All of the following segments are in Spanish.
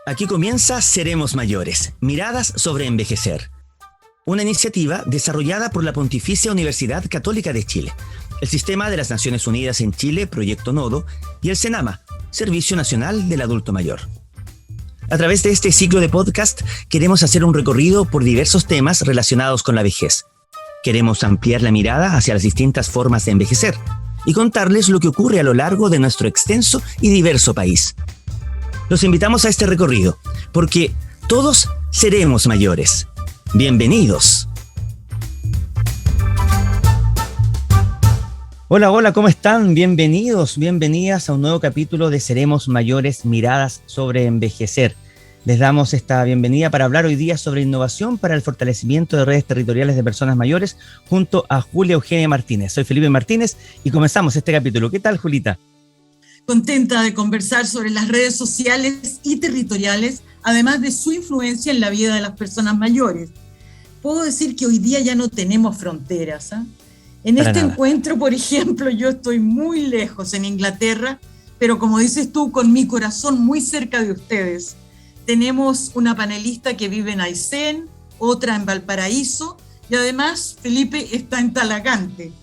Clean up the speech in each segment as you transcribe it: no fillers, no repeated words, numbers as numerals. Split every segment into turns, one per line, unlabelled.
Aquí comienza Seremos Mayores, miradas sobre envejecer. Una iniciativa desarrollada por la Pontificia Universidad Católica de Chile, el Sistema de las Naciones Unidas en Chile, Proyecto Nodo, y el SENAMA, Servicio Nacional del Adulto Mayor. A través de este ciclo de podcast queremos hacer un recorrido por diversos temas relacionados con la vejez. Queremos ampliar la mirada hacia las distintas formas de envejecer y contarles lo que ocurre a lo largo de nuestro extenso y diverso país. Los invitamos a este recorrido, porque todos seremos mayores. Bienvenidos. Hola, ¿cómo están? Bienvenidos, bienvenidas a un nuevo capítulo de Seremos Mayores, miradas sobre envejecer. Les damos esta bienvenida para hablar hoy día sobre innovación para el fortalecimiento de redes territoriales de personas mayores junto a Julia Eugenia Martínez. Soy Felipe Martínez y comenzamos este capítulo. ¿Qué tal, Julita?
Contenta de conversar sobre las redes sociales y territoriales, además de su influencia en la vida de las personas mayores. Puedo decir que hoy día ya no tenemos fronteras, ¿eh? En este encuentro, por ejemplo, yo estoy muy lejos en Inglaterra, pero como dices tú, con mi corazón muy cerca de ustedes. Tenemos una panelista que vive en Aysén, otra en Valparaíso, y además Felipe está en Talagante.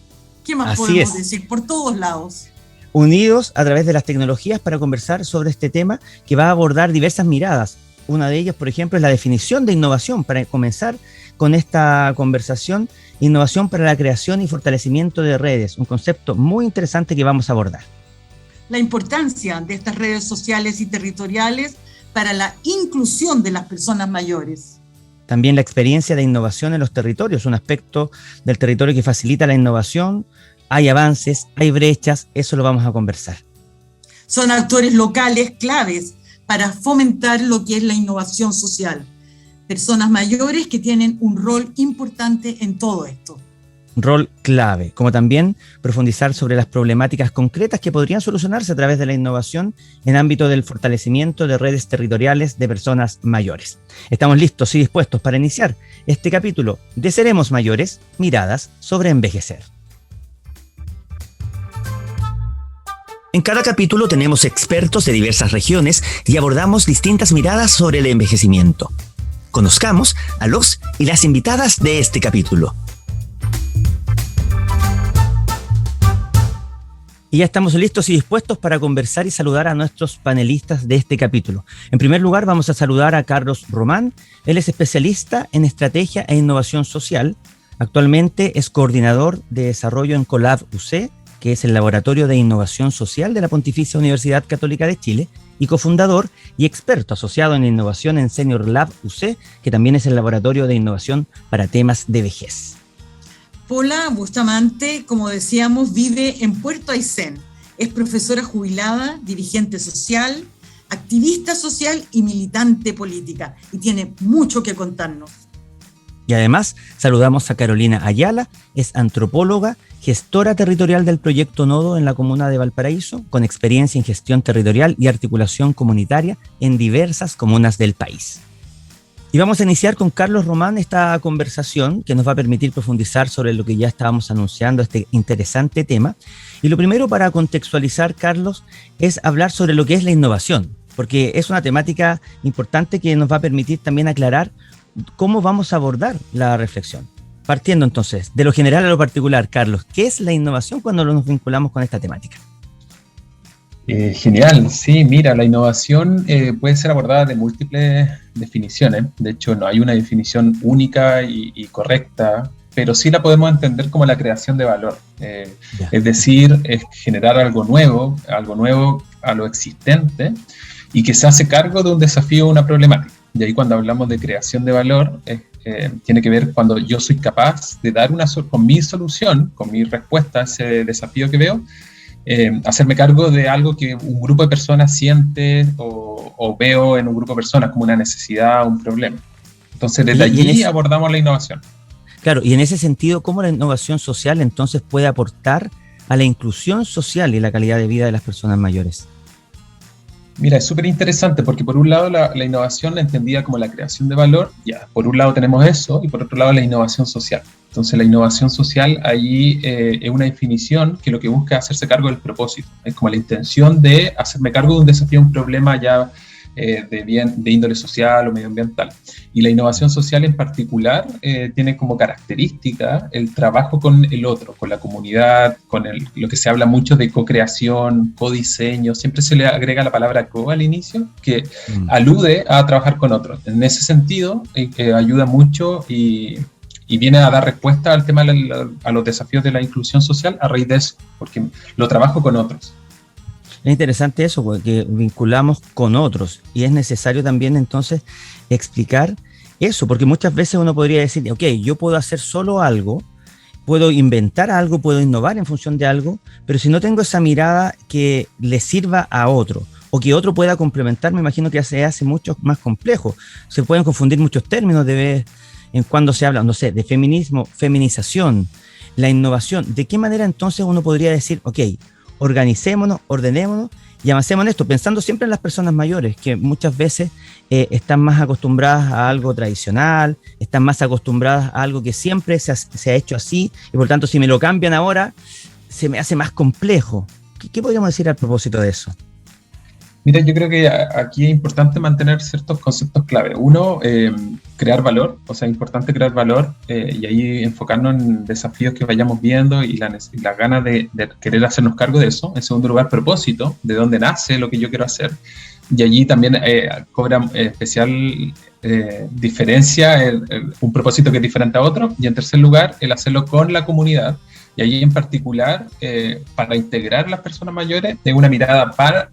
¿Qué más podemos decir? Por todos lados.
Unidos a través de las tecnologías para conversar sobre este tema que va a abordar diversas miradas. Una de ellas, por ejemplo, es la definición de innovación. Para comenzar con esta conversación, innovación para la creación y fortalecimiento de redes, un concepto muy interesante que vamos a abordar.
La importancia de estas redes sociales y territoriales para la inclusión de las personas mayores.
También la experiencia de innovación en los territorios, un aspecto del territorio que facilita la innovación. Hay avances, hay brechas, eso lo vamos a conversar.
Son actores locales claves para fomentar lo que es la innovación social. Personas mayores que tienen un rol importante en todo esto.
Rol clave, como también profundizar sobre las problemáticas concretas que podrían solucionarse a través de la innovación en ámbito del fortalecimiento de redes territoriales de personas mayores. Estamos listos y dispuestos para iniciar este capítulo de Seremos Mayores, miradas sobre envejecer. En cada capítulo tenemos expertos de diversas regiones y abordamos distintas miradas sobre el envejecimiento. Conozcamos a los y las invitadas de este capítulo. Y ya estamos listos y dispuestos para conversar y saludar a nuestros panelistas de este capítulo. En primer lugar, vamos a saludar a Carlos Román. Él es especialista en estrategia e innovación social. Actualmente es coordinador de desarrollo en Colab UC, que es el Laboratorio de Innovación Social de la Pontificia Universidad Católica de Chile, y cofundador y experto asociado en innovación en Senior Lab UC, que también es el Laboratorio de Innovación para temas de vejez.
Paula Bustamante, como decíamos, vive en Puerto Aysén. Es profesora jubilada, dirigente social, activista social y militante política, y tiene mucho que contarnos.
Y además saludamos a Carolina Ayala, es antropóloga, gestora territorial del Proyecto Nodo en la comuna de Valparaíso, con experiencia en gestión territorial y articulación comunitaria en diversas comunas del país. Y vamos a iniciar con Carlos Román esta conversación que nos va a permitir profundizar sobre lo que ya estábamos anunciando, este interesante tema. Y lo primero para contextualizar, Carlos, es hablar sobre lo que es la innovación, porque es una temática importante que nos va a permitir también aclarar cómo vamos a abordar la reflexión. Partiendo entonces de lo general a lo particular, Carlos, ¿qué es la innovación cuando nos vinculamos con esta temática?
Genial, sí, mira, la innovación puede ser abordada de múltiples definiciones. De hecho, no hay una definición única y correcta, pero sí la podemos entender como la creación de valor. Es decir, es generar algo nuevo a lo existente y que se hace cargo de un desafío o una problemática. Y ahí cuando hablamos de creación de valor, tiene que ver cuando yo soy capaz de dar con mi solución, con mi respuesta a ese desafío que veo, hacerme cargo de algo que un grupo de personas siente o veo en un grupo de personas como una necesidad o un problema. Entonces, desde allí abordamos la innovación.
Claro, y en ese sentido, ¿cómo la innovación social entonces puede aportar a la inclusión social y la calidad de vida de las personas mayores?
Mira, es súper interesante porque por un lado la innovación la entendía como la creación de valor, ya, por un lado tenemos eso, y por otro lado la innovación social. Entonces la innovación social ahí es una definición que lo que busca es hacerse cargo del propósito, es como la intención de hacerme cargo de un desafío, un problema ya de índole social o medioambiental. Y la innovación social en particular tiene como característica el trabajo con el otro, con la comunidad, lo que se habla mucho de co-creación, co-diseño, siempre se le agrega la palabra co al inicio, que alude a trabajar con otros. En ese sentido, ayuda mucho y viene a dar respuesta al tema a los desafíos de la inclusión social a raíz de eso, porque lo trabajo con otros.
Es interesante eso, porque vinculamos con otros y es necesario también entonces explicar eso, porque muchas veces uno podría decir, ok, yo puedo hacer solo algo, puedo inventar algo, puedo innovar en función de algo, pero si no tengo esa mirada que le sirva a otro o que otro pueda complementar, me imagino que se hace mucho más complejo. Se pueden confundir muchos términos de vez en cuando se habla, no sé, de feminismo, feminización, la innovación. ¿De qué manera entonces uno podría decir, ok, organicémonos, ordenémonos y avancemos en esto, pensando siempre en las personas mayores, que muchas veces están más acostumbradas a algo tradicional, están más acostumbradas a algo que siempre se ha hecho así, y por tanto, si me lo cambian ahora, se me hace más complejo. ¿Qué podríamos decir al propósito de eso?
Mira, yo creo que aquí es importante mantener ciertos conceptos clave. Uno, crear valor, o sea, es importante crear valor y ahí enfocarnos en desafíos que vayamos viendo y la ganas de querer hacernos cargo de eso. En segundo lugar, propósito, de dónde nace lo que yo quiero hacer. Y allí también cobra especial diferencia un propósito que es diferente a otro. Y en tercer lugar, el hacerlo con la comunidad. Y allí en particular, para integrar a las personas mayores, de una mirada para,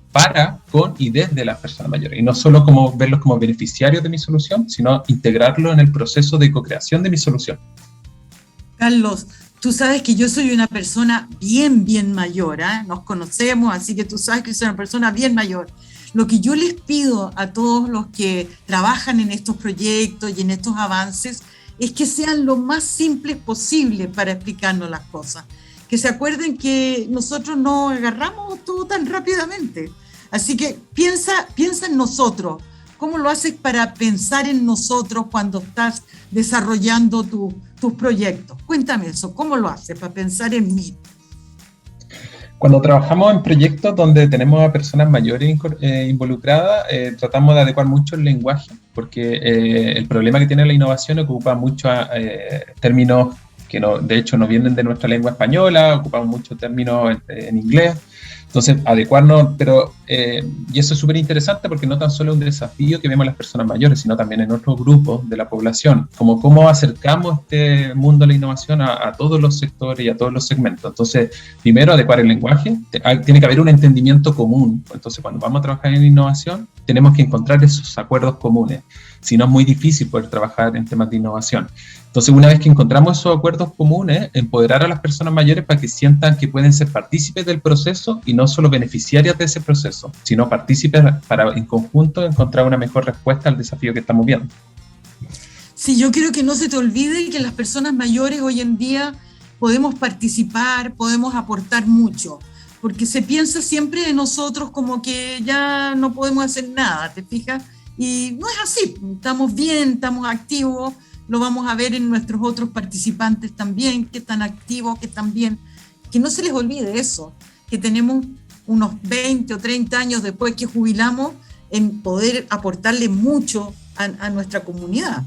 con y desde las personas mayores. Y no solo como verlos como beneficiarios de mi solución, sino integrarlo en el proceso de co-creación de mi solución.
Carlos, tú sabes que yo soy una persona bien mayor, ¿eh? Nos conocemos, así que tú sabes que soy una persona bien mayor. Lo que yo les pido a todos los que trabajan en estos proyectos y en estos avances es que sean lo más simples posible para explicarnos las cosas. Que se acuerden que nosotros no agarramos todo tan rápidamente. Así que piensa en nosotros. ¿Cómo lo haces para pensar en nosotros cuando estás desarrollando tus proyectos? Cuéntame eso, ¿cómo lo haces para pensar en mí?
Cuando trabajamos en proyectos donde tenemos a personas mayores involucradas, tratamos de adecuar mucho el lenguaje, porque el problema que tiene la innovación ocupa muchos términos que de hecho no vienen de nuestra lengua española, ocupamos muchos términos en inglés. Entonces, adecuarnos, y eso es súper interesante porque no tan solo es un desafío que vemos en las personas mayores, sino también en otros grupos de la población, como cómo acercamos este mundo de la innovación a todos los sectores y a todos los segmentos. Entonces, primero, adecuar el lenguaje, tiene que haber un entendimiento común. Entonces, cuando vamos a trabajar en innovación, tenemos que encontrar esos acuerdos comunes, si no es muy difícil poder trabajar en temas de innovación. Entonces, una vez que encontramos esos acuerdos comunes, empoderar a las personas mayores para que sientan que pueden ser partícipes del proceso y no solo beneficiarias de ese proceso, sino partícipes para en conjunto encontrar una mejor respuesta al desafío que estamos viendo.
Sí, yo quiero que no se te olvide que las personas mayores hoy en día podemos participar, podemos aportar mucho, porque se piensa siempre de nosotros como que ya no podemos hacer nada, ¿te fijas? Y no es así, estamos bien, estamos activos, lo vamos a ver en nuestros otros participantes también, que están activos, que están bien. Que no se les olvide eso, que tenemos unos 20 o 30 años después que jubilamos en poder aportarle mucho a nuestra comunidad.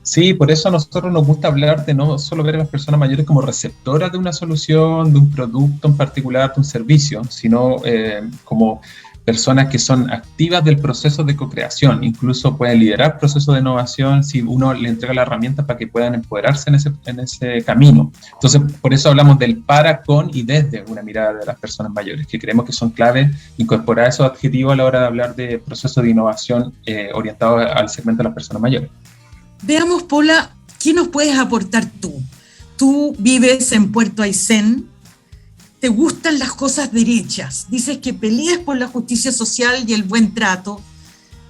Sí, por eso a nosotros nos gusta hablar de no solo ver a las personas mayores como receptoras de una solución, de un producto en particular, de un servicio, sino como personas que son activas del proceso de co-creación, incluso pueden liderar procesos de innovación si uno le entrega la herramienta para que puedan empoderarse en ese camino. Entonces, por eso hablamos del para, con y desde una mirada de las personas mayores, que creemos que son claves incorporar esos adjetivos a la hora de hablar de procesos de innovación orientados al segmento de las personas mayores.
Veamos, Paula, ¿qué nos puedes aportar tú? Tú vives en Puerto Aysén, te gustan las cosas derechas, dices que peleas por la justicia social y el buen trato.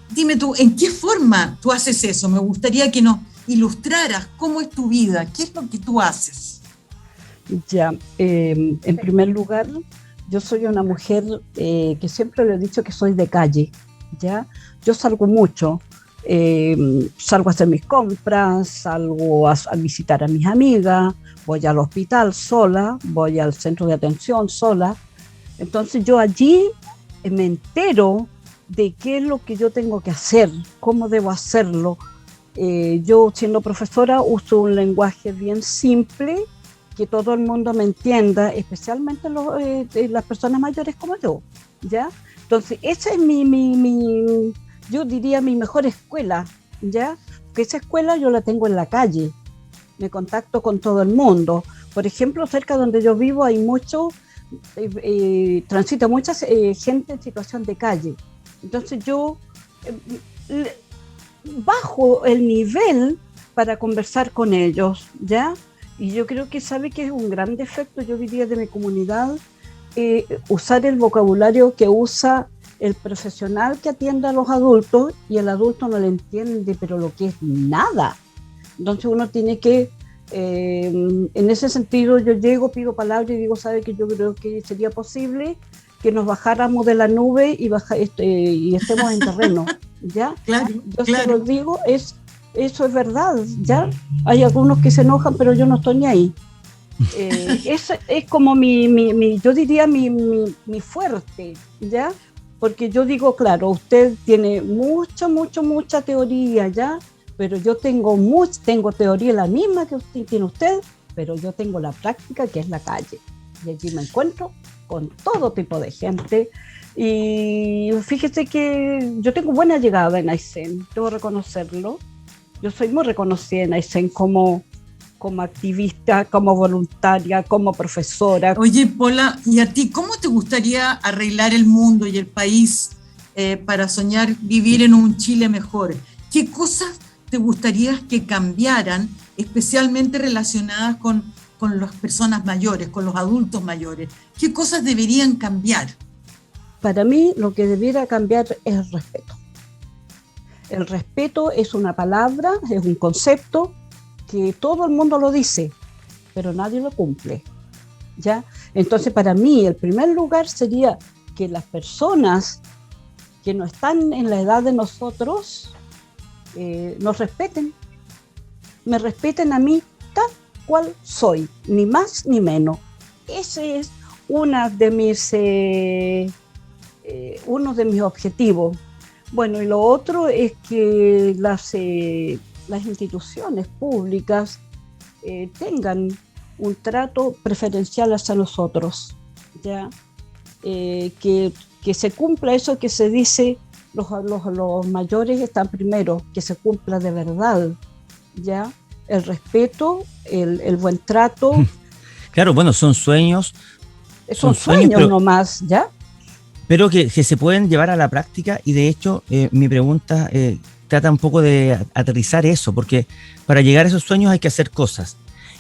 Dime tú, ¿en qué forma tú haces eso? Me gustaría que nos ilustraras cómo es tu vida, qué es lo que tú haces.
Ya, en primer lugar, yo soy una mujer que siempre le he dicho que soy de calle, ¿ya? Yo salgo mucho, salgo a hacer mis compras, salgo a visitar a mis amigas, voy al hospital sola, voy al centro de atención sola. Entonces yo allí me entero de qué es lo que yo tengo que hacer, cómo debo hacerlo. Yo, siendo profesora, uso un lenguaje bien simple, que todo el mundo me entienda, especialmente las personas mayores como yo, ¿ya? Entonces, esa es yo diría, mi mejor escuela, ¿ya? Porque esa escuela yo la tengo en la calle, me contacto con todo el mundo. Por ejemplo, cerca donde yo vivo hay transita mucha gente en situación de calle. Entonces yo bajo el nivel para conversar con ellos, ¿ya? Y yo creo que sabe que es un gran defecto, yo diría, de mi comunidad, usar el vocabulario que usa el profesional que atiende a los adultos, y el adulto no le entiende, pero lo que es nada. Entonces uno tiene que, en ese sentido, yo llego, pido palabra y digo, ¿sabe que yo creo que sería posible que nos bajáramos de la nube y estemos en terreno? ¿Ya?
Claro,
yo
claro.
Se lo digo, eso es verdad, ¿ya? Hay algunos que se enojan, pero yo no estoy ni ahí. Eso es como yo diría mi fuerte, ¿ya? Porque yo digo, claro, usted tiene mucha teoría, ¿ya? Pero yo tengo teoría la misma que tiene usted, pero yo tengo la práctica, que es la calle. Y allí me encuentro con todo tipo de gente. Y fíjese que yo tengo buena llegada en Aysén, debo reconocerlo. Yo soy muy reconocida en Aysén como activista, como voluntaria, como profesora.
Oye, Pola, ¿y a ti cómo te gustaría arreglar el mundo y el país para soñar vivir en un Chile mejor? ¿Qué cosas te gustaría que cambiaran, especialmente relacionadas con las personas mayores, con los adultos mayores? ¿Qué cosas deberían cambiar?
Para mí, lo que debiera cambiar es el respeto. El respeto es una palabra, es un concepto que todo el mundo lo dice, pero nadie lo cumple, ¿ya? Entonces, para mí, el primer lugar sería que las personas que no están en la edad de nosotros nos respeten, me respeten a mí tal cual soy, ni más ni menos. Ese es uno de mis objetivos. Bueno, y lo otro es que las instituciones públicas tengan un trato preferencial hacia nosotros, ¿ya? Que se cumpla eso que se dice, los mayores están primero, que se cumpla de verdad, ¿ya? El respeto, el buen trato.
Claro, bueno, son sueños.
Son sueños pero, nomás, ¿ya?
Pero que se pueden llevar a la práctica, y de hecho mi pregunta trata un poco de aterrizar eso, porque para llegar a esos sueños hay que hacer cosas.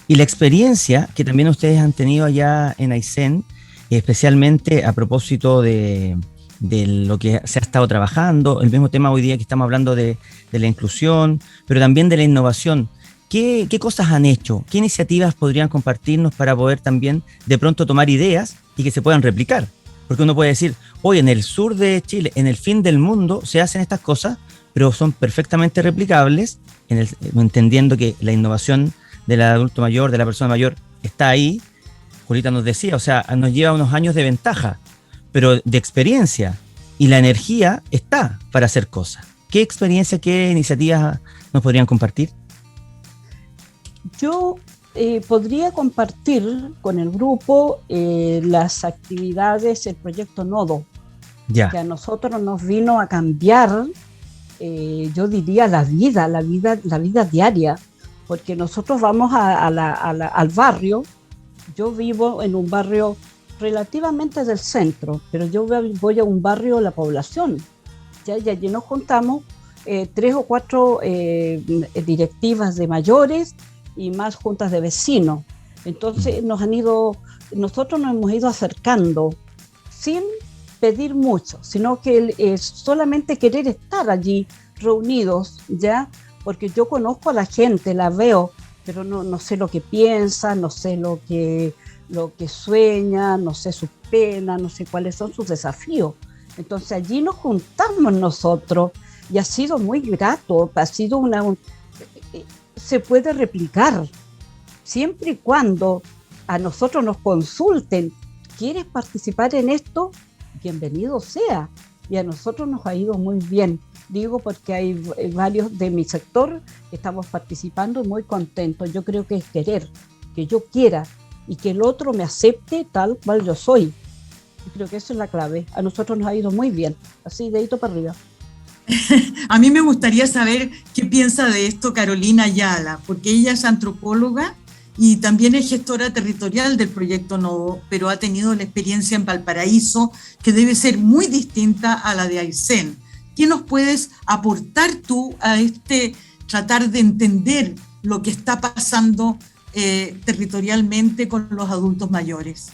Y la experiencia que también ustedes han tenido allá en Aysén, especialmente a propósito de lo que se ha estado trabajando, el mismo tema hoy día que estamos hablando de la inclusión, pero también de la innovación. ¿Qué cosas han hecho? ¿Qué iniciativas podrían compartirnos para poder también de pronto tomar ideas y que se puedan replicar? Porque uno puede decir, hoy en el sur de Chile, en el fin del mundo, se hacen estas cosas, pero son perfectamente replicables, entendiendo que la innovación del adulto mayor, de la persona mayor, está ahí. Julita nos decía, o sea, nos lleva unos años de ventaja, pero de experiencia, y la energía está para hacer cosas. ¿Qué experiencia, qué iniciativas nos podrían compartir?
Yo podría compartir con el grupo las actividades, el proyecto Nodo, que a nosotros nos vino a cambiar, yo diría, la vida diaria, porque nosotros vamos al barrio. Yo vivo en un barrio relativamente del centro, pero yo voy a un barrio de la población, ¿ya? Y allí nos juntamos 3 o 4 directivas de mayores y más juntas de vecinos. Entonces nosotros nos hemos ido acercando sin pedir mucho, sino que es solamente querer estar allí reunidos, ¿ya? Porque yo conozco a la gente, la veo, pero no sé lo que piensa, no sé lo que sueña, no sé sus penas, no sé cuáles son sus desafíos. Entonces allí nos juntamos nosotros y ha sido muy grato, ha sido se puede replicar, siempre y cuando a nosotros nos consulten. ¿Quieres participar en esto? Bienvenido sea. y a nosotros nos ha ido muy bien. Digo porque hay varios de mi sector que estamos participando muy contentos. Yo creo que es querer, que yo quiera y que el otro me acepte tal cual yo soy. Yo creo que esa es la clave. A nosotros nos ha ido muy bien, así dedito para arriba.
A mí me gustaría saber qué piensa de esto Carolina Ayala, porque ella es antropóloga y también es gestora territorial del proyecto Nodo, pero ha tenido la experiencia en Valparaíso, que debe ser muy distinta a la de Aysén. ¿Qué nos puedes aportar tú a tratar de entender lo que está pasando territorialmente con los adultos mayores?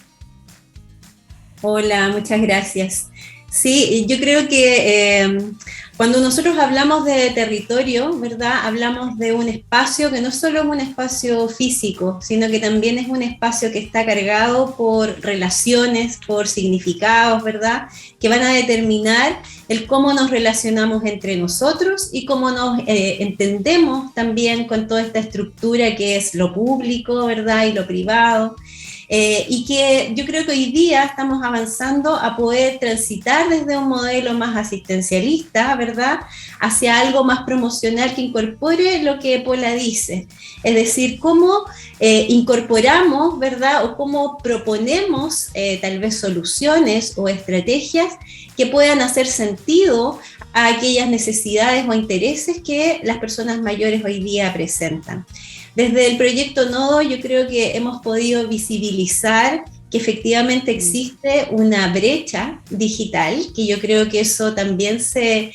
Hola, muchas gracias. Sí, yo creo que cuando nosotros hablamos de territorio, ¿verdad? Hablamos de un espacio que no solo es un espacio físico, sino que también es un espacio que está cargado por relaciones, por significados, ¿verdad? Que van a determinar el cómo nos relacionamos entre nosotros y cómo nos entendemos también con toda esta estructura que es lo público, ¿verdad? Y lo privado. Y que yo creo que hoy día estamos avanzando a poder transitar desde un modelo más asistencialista, ¿verdad?, hacia algo más promocional que incorpore lo que Paula dice, es decir, cómo incorporamos, ¿verdad?, o cómo proponemos tal vez soluciones o estrategias que puedan hacer sentido a aquellas necesidades o intereses que las personas mayores hoy día presentan. Desde el proyecto Nodo yo creo que hemos podido visibilizar que efectivamente existe una brecha digital, que yo creo que eso también se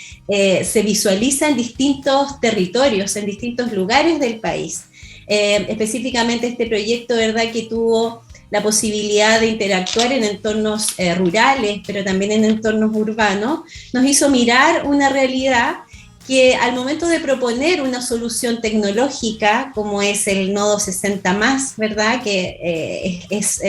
visualiza en distintos territorios, en distintos lugares del país. Específicamente este proyecto, ¿verdad?, que tuvo la posibilidad de interactuar en entornos rurales, pero también en entornos urbanos, nos hizo mirar una realidad que al momento de proponer una solución tecnológica, como es el Nodo 60+, ¿verdad?, que es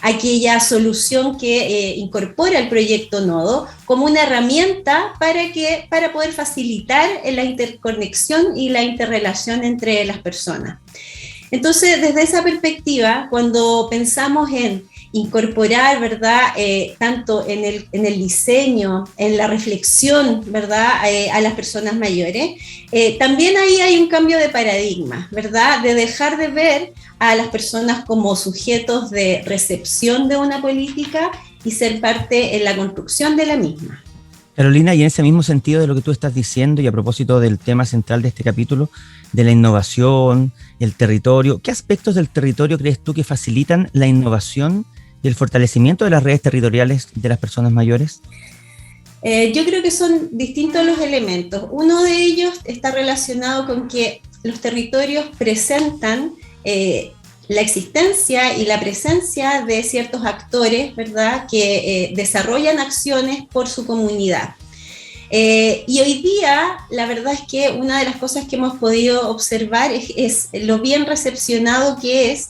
aquella solución que incorpora el proyecto Nodo como una herramienta para poder facilitar la interconexión y la interrelación entre las personas. Entonces, desde esa perspectiva, cuando pensamos en incorporar, ¿verdad?, tanto en el diseño, en la reflexión, ¿verdad?, a las personas mayores, también ahí hay un cambio de paradigma, ¿verdad?, de dejar de ver a las personas como sujetos de recepción de una política y ser parte en la construcción de la misma.
Carolina, y en ese mismo sentido de lo que tú estás diciendo y a propósito del tema central de este capítulo, de la innovación, el territorio, ¿qué aspectos del territorio crees tú que facilitan la innovación y el fortalecimiento de las redes territoriales de las personas mayores?
Yo creo que son distintos los elementos. Uno de ellos está relacionado con que los territorios presentan la existencia y la presencia de ciertos actores, ¿verdad?, que desarrollan acciones por su comunidad. Y hoy día, la verdad es que una de las cosas que hemos podido observar es lo bien recepcionado que es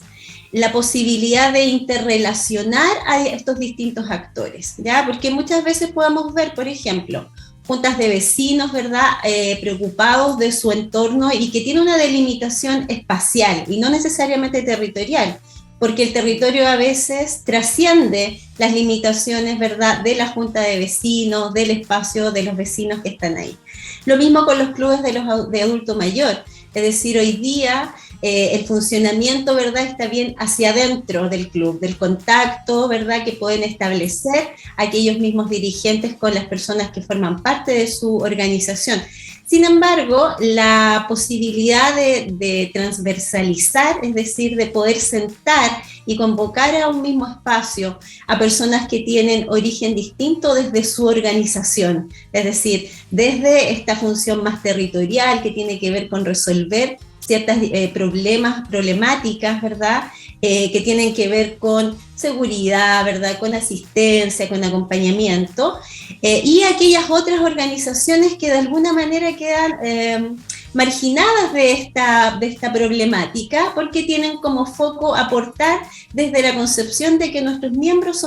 la posibilidad de interrelacionar a estos distintos actores, ¿ya? Porque muchas veces podemos ver, por ejemplo, juntas de vecinos, ¿verdad?, preocupados de su entorno y que tiene una delimitación espacial y no necesariamente territorial, porque el territorio a veces trasciende las limitaciones, ¿verdad?, de la junta de vecinos, del espacio de los vecinos que están ahí. Lo mismo con los clubes de adulto mayor, es decir, hoy día el funcionamiento, ¿verdad?, está bien hacia adentro del club, del contacto, ¿verdad?, que pueden establecer aquellos mismos dirigentes con las personas que forman parte de su organización. Sin embargo, la posibilidad de transversalizar, es decir, de poder sentar y convocar a un mismo espacio a personas que tienen origen distinto desde su organización, es decir, desde esta función más territorial que tiene que ver con resolver ciertas problemáticas, ¿verdad?, que tienen que ver con seguridad, ¿verdad?, con asistencia, con acompañamiento, y aquellas otras organizaciones que de alguna manera quedan marginadas de esta problemática porque tienen como foco aportar desde la concepción de que nuestros miembros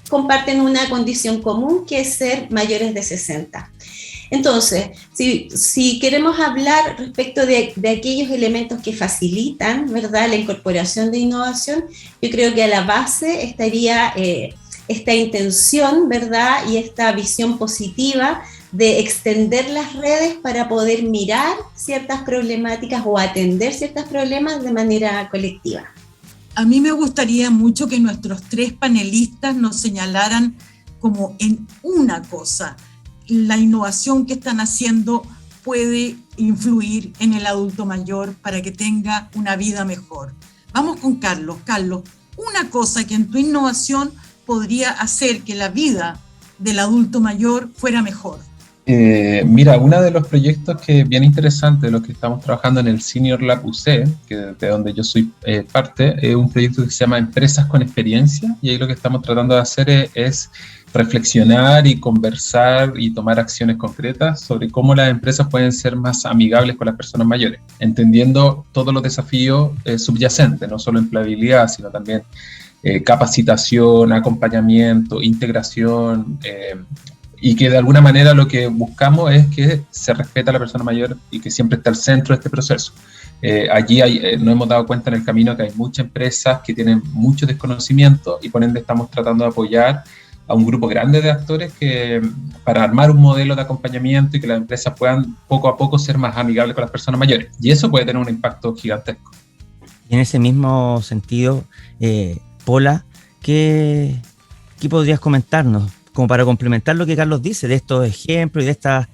comparten una condición común que es ser mayores de 60. Entonces, si queremos hablar respecto de aquellos elementos que facilitan, ¿verdad?, la incorporación de innovación, yo creo que a la base estaría esta intención, ¿verdad? Y esta visión positiva de extender las redes para poder mirar ciertas problemáticas o atender ciertos problemas de manera colectiva.
A mí me gustaría mucho que nuestros 3 panelistas nos señalaran como en una cosa, la innovación que están haciendo puede influir en el adulto mayor para que tenga una vida mejor. Vamos con Carlos. Carlos, una cosa que en tu innovación podría hacer que la vida del adulto mayor fuera mejor.
Mira, uno de los proyectos que es bien interesante, de los que estamos trabajando en el Senior Lab UC, de donde yo soy parte, es un proyecto que se llama Empresas con Experiencia, y ahí lo que estamos tratando de hacer es reflexionar y conversar y tomar acciones concretas sobre cómo las empresas pueden ser más amigables con las personas mayores, entendiendo todos los desafíos subyacentes, no solo empleabilidad, sino también capacitación, acompañamiento, integración, y que de alguna manera lo que buscamos es que se respete a la persona mayor y que siempre esté al centro de este proceso. Allí nos hemos dado cuenta en el camino que hay muchas empresas que tienen mucho desconocimiento y por ende estamos tratando de apoyar a un grupo grande de actores para armar un modelo de acompañamiento y que las empresas puedan poco a poco ser más amigables con las personas mayores. Y eso puede tener un impacto gigantesco.
Y en ese mismo sentido, Paula, ¿qué podrías comentarnos como para complementar lo que Carlos dice de estos ejemplos y de estas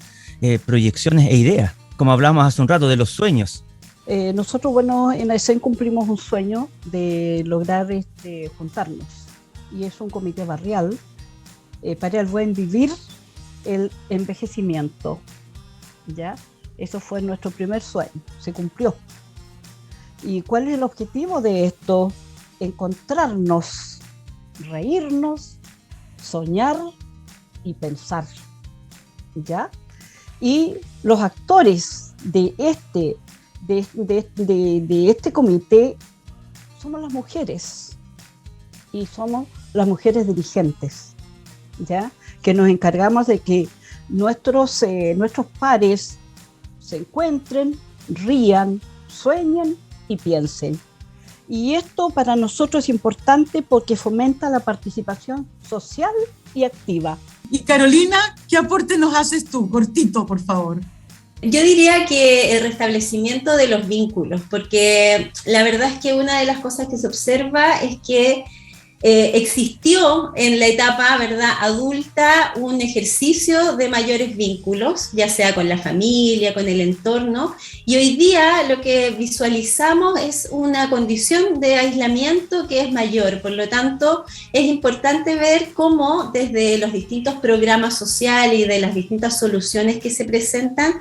proyecciones e ideas? Como hablamos hace un rato de los sueños.
Nosotros, bueno, en AECEN cumplimos un sueño de lograr juntarnos. Y es un comité barrial para el buen vivir, el envejecimiento. ¿Ya? Eso fue nuestro primer sueño, se cumplió. ¿Y cuál es el objetivo de esto? Encontrarnos, reírnos, soñar y pensar, ¿ya? Y los actores de este comité somos las mujeres, y somos las mujeres dirigentes, ¿ya? Que nos encargamos de que nuestros pares se encuentren, rían, sueñen y piensen. Y esto para nosotros es importante porque fomenta la participación social y activa.
Y Carolina, ¿qué aporte nos haces tú? Cortito, por favor.
Yo diría que el restablecimiento de los vínculos, porque la verdad es que una de las cosas que se observa es que existió en la etapa, ¿verdad?, adulta un ejercicio de mayores vínculos, ya sea con la familia, con el entorno, y hoy día lo que visualizamos es una condición de aislamiento que es mayor. Por lo tanto, es importante ver cómo desde los distintos programas sociales y de las distintas soluciones que se presentan,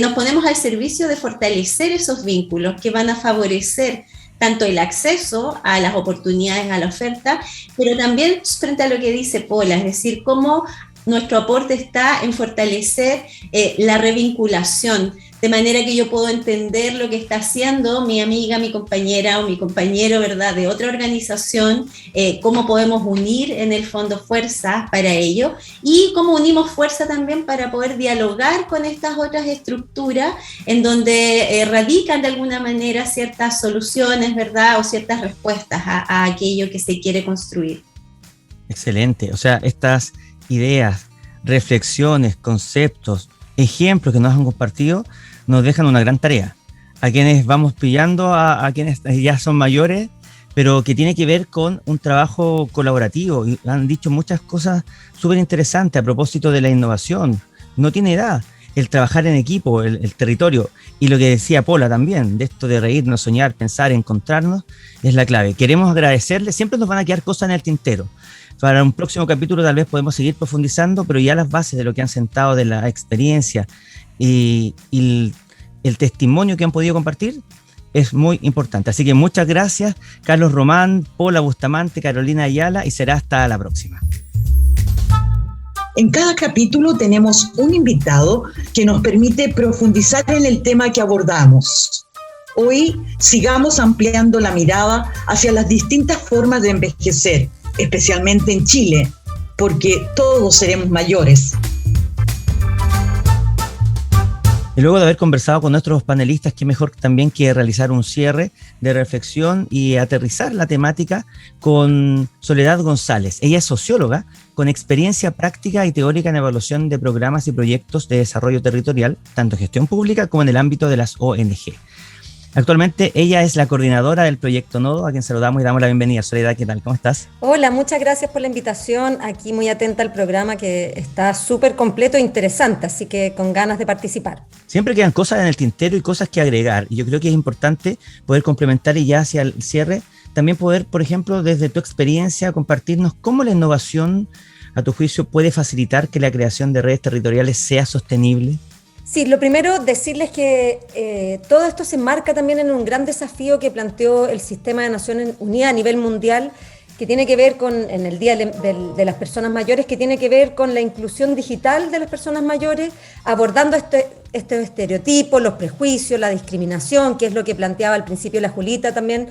nos ponemos al servicio de fortalecer esos vínculos que van a favorecer tanto el acceso a las oportunidades, a la oferta, pero también frente a lo que dice Paula, es decir, cómo nuestro aporte está en fortalecer la revinculación, de manera que yo puedo entender lo que está haciendo mi amiga, mi compañera o mi compañero, ¿verdad?, de otra organización, cómo podemos unir en el fondo fuerzas para ello y cómo unimos fuerza también para poder dialogar con estas otras estructuras en donde radican de alguna manera ciertas soluciones, ¿verdad?, o ciertas respuestas a aquello que se quiere construir.
Excelente, o sea, estas ideas, reflexiones, conceptos, ejemplos que nos han compartido nos dejan una gran tarea. A quienes vamos pillando, a quienes ya son mayores, pero que tiene que ver con un trabajo colaborativo. Y han dicho muchas cosas súper interesantes a propósito de la innovación. No tiene edad. El trabajar en equipo, el territorio. Y lo que decía Paula también, de esto de reírnos, soñar, pensar, encontrarnos, es la clave. Queremos agradecerles. Siempre nos van a quedar cosas en el tintero. Para un próximo capítulo tal vez podemos seguir profundizando, pero ya las bases de lo que han sentado, de la experiencia y el testimonio que han podido compartir es muy importante. Así que muchas gracias, Carlos Román, Paula Bustamante, Carolina Ayala, y será hasta la próxima.
En cada capítulo tenemos un invitado que nos permite profundizar en el tema que abordamos. Hoy sigamos ampliando la mirada hacia las distintas formas de envejecer, especialmente en Chile, porque todos seremos mayores.
Y luego de haber conversado con nuestros panelistas, qué mejor también que realizar un cierre de reflexión y aterrizar la temática con Soledad González. Ella es socióloga con experiencia práctica y teórica en evaluación de programas y proyectos de desarrollo territorial, tanto en gestión pública como en el ámbito de las ONG. Actualmente ella es la coordinadora del proyecto Nodo, a quien saludamos y damos la bienvenida. Soledad, ¿qué tal? ¿Cómo estás?
Hola, muchas gracias por la invitación. Aquí muy atenta al programa que está súper completo e interesante, así que con ganas de participar.
Siempre quedan cosas en el tintero y cosas que agregar. Y yo creo que es importante poder complementar y ya hacia el cierre, también poder, por ejemplo, desde tu experiencia, compartirnos cómo la innovación, a tu juicio, puede facilitar que la creación de redes territoriales sea sostenible.
Sí, lo primero, decirles que todo esto se enmarca también en un gran desafío que planteó el Sistema de Naciones Unidas a nivel mundial, que tiene que ver con, en el Día de las Personas Mayores, que tiene que ver con la inclusión digital de las personas mayores, abordando estos estereotipos, los prejuicios, la discriminación, que es lo que planteaba al principio la Julita también.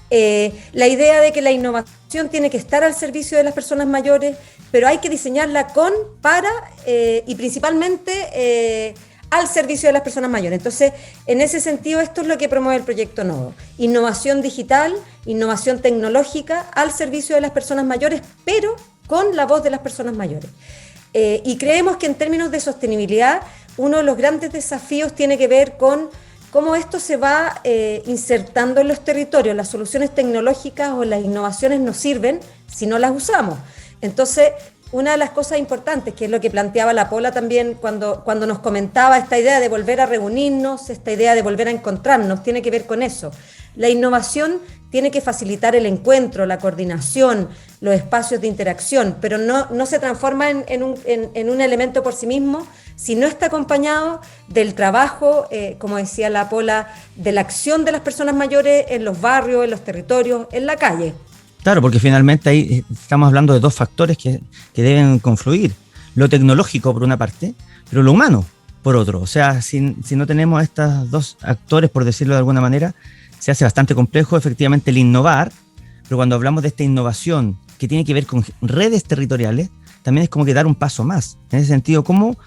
La idea de que la innovación tiene que estar al servicio de las personas mayores, pero hay que diseñarla con, para y principalmente al servicio de las personas mayores. Entonces, en ese sentido, esto es lo que promueve el proyecto Nodo. Innovación digital, innovación tecnológica al servicio de las personas mayores, pero con la voz de las personas mayores. Y creemos que en términos de sostenibilidad, uno de los grandes desafíos tiene que ver con cómo esto se va insertando en los territorios. Las soluciones tecnológicas o las innovaciones nos sirven si no las usamos. Entonces, una de las cosas importantes, que es lo que planteaba la Pola también cuando nos comentaba esta idea de volver a reunirnos, esta idea de volver a encontrarnos, tiene que ver con eso. La innovación tiene que facilitar el encuentro, la coordinación, los espacios de interacción, pero no se transforma en un elemento por sí mismo si no está acompañado del trabajo, como decía la Pola, de la acción de las personas mayores en los barrios, en los territorios, en la calle.
Claro, porque finalmente ahí estamos hablando de dos factores que deben confluir. Lo tecnológico por una parte, pero lo humano por otro. O sea, si no tenemos estos dos actores, por decirlo de alguna manera, se hace bastante complejo efectivamente el innovar, pero cuando hablamos de esta innovación que tiene que ver con redes territoriales, también es como que dar un paso más. En ese sentido, ¿cómo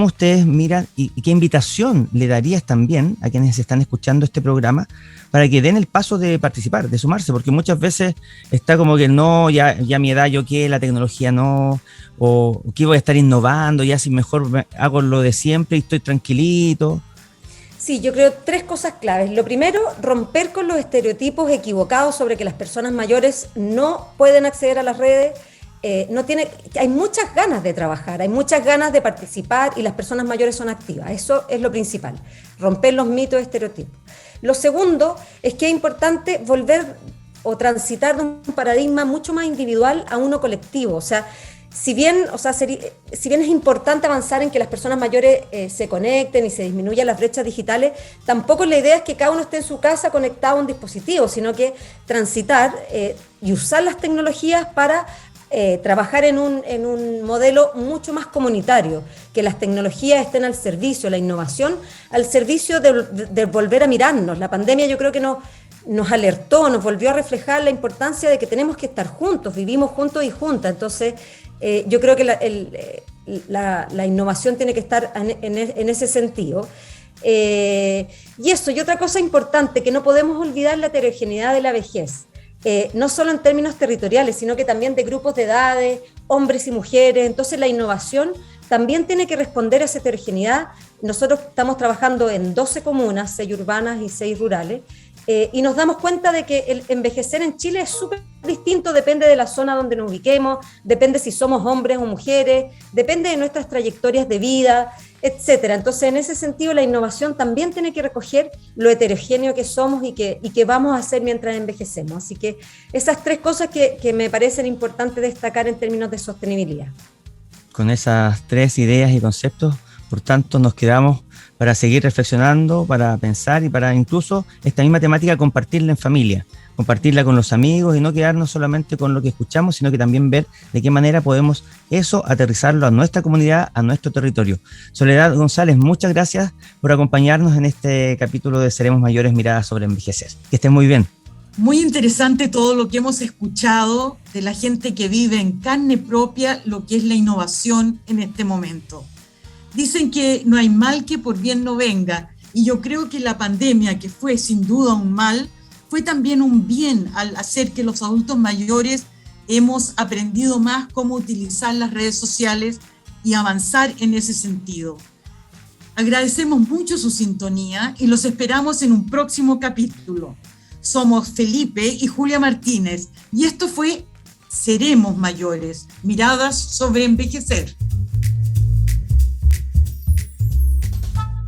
ustedes miran y qué invitación le darías también a quienes están escuchando este programa para que den el paso de participar, de sumarse? Porque muchas veces está como que no, ya a mi edad yo qué, la tecnología no, o qué voy a estar innovando, ya si mejor hago lo de siempre y estoy tranquilito.
Sí, yo creo 3 cosas claves. Lo primero, romper con los estereotipos equivocados sobre que las personas mayores no pueden acceder a las redes. Hay muchas ganas de trabajar, hay muchas ganas de participar y las personas mayores son activas. Eso es lo principal, romper los mitos y estereotipos. Lo segundo es que es importante volver o transitar de un paradigma mucho más individual a uno colectivo. O sea, si bien es importante avanzar en que las personas mayores se conecten y se disminuyan las brechas digitales, tampoco la idea es que cada uno esté en su casa conectado a un dispositivo, sino que transitar y usar las tecnologías para trabajar en un modelo mucho más comunitario, que las tecnologías estén al servicio, la innovación al servicio de volver a mirarnos. La pandemia yo creo que nos alertó, nos volvió a reflejar la importancia de que tenemos que estar juntos, vivimos juntos y juntas. Entonces yo creo que la innovación tiene que estar en ese sentido. Y eso, y otra cosa importante, que no podemos olvidar la heterogeneidad de la vejez. No solo en términos territoriales, sino que también de grupos de edades, hombres y mujeres. Entonces la innovación también tiene que responder a esa heterogeneidad. Nosotros estamos trabajando en 12 comunas, 6 urbanas y 6 rurales, y nos damos cuenta de que el envejecer en Chile es súper distinto, depende de la zona donde nos ubiquemos, depende si somos hombres o mujeres, depende de nuestras trayectorias de vida, etcétera. Entonces, en ese sentido, la innovación también tiene que recoger lo heterogéneo que somos y que vamos a hacer mientras envejecemos. Así que esas 3 cosas que me parecen importantes destacar en términos de sostenibilidad.
Con esas 3 ideas y conceptos, por tanto, nos quedamos para seguir reflexionando, para pensar y para incluso esta misma temática compartirla en familia, compartirla con los amigos y no quedarnos solamente con lo que escuchamos, sino que también ver de qué manera podemos eso aterrizarlo a nuestra comunidad, a nuestro territorio. Soledad González, muchas gracias por acompañarnos en este capítulo de Seremos Mayores, Miradas sobre Envejecer. Que estén muy bien.
Muy interesante todo lo que hemos escuchado de la gente que vive en carne propia lo que es la innovación en este momento. Dicen que no hay mal que por bien no venga, y yo creo que la pandemia, que fue sin duda un mal, fue también un bien al hacer que los adultos mayores hemos aprendido más cómo utilizar las redes sociales y avanzar en ese sentido. Agradecemos mucho su sintonía y los esperamos en un próximo capítulo. Somos Felipe y Julia Martínez y esto fue Seremos Mayores, miradas sobre envejecer.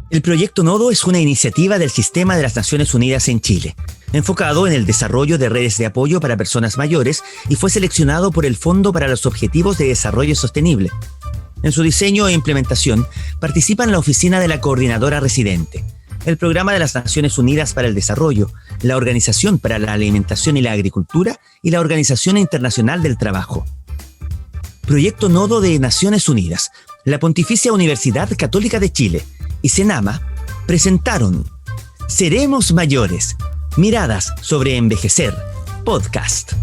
El Proyecto Nodo es una iniciativa del Sistema de las Naciones Unidas en Chile, enfocado en el desarrollo de redes de apoyo para personas mayores y fue seleccionado por el Fondo para los Objetivos de Desarrollo Sostenible. En su diseño e implementación participan la Oficina de la Coordinadora Residente, el Programa de las Naciones Unidas para el Desarrollo, la Organización para la Alimentación y la Agricultura y la Organización Internacional del Trabajo. Proyecto Nodo de Naciones Unidas, la Pontificia Universidad Católica de Chile y Senama presentaron Seremos Mayores, miradas sobre envejecer, podcast.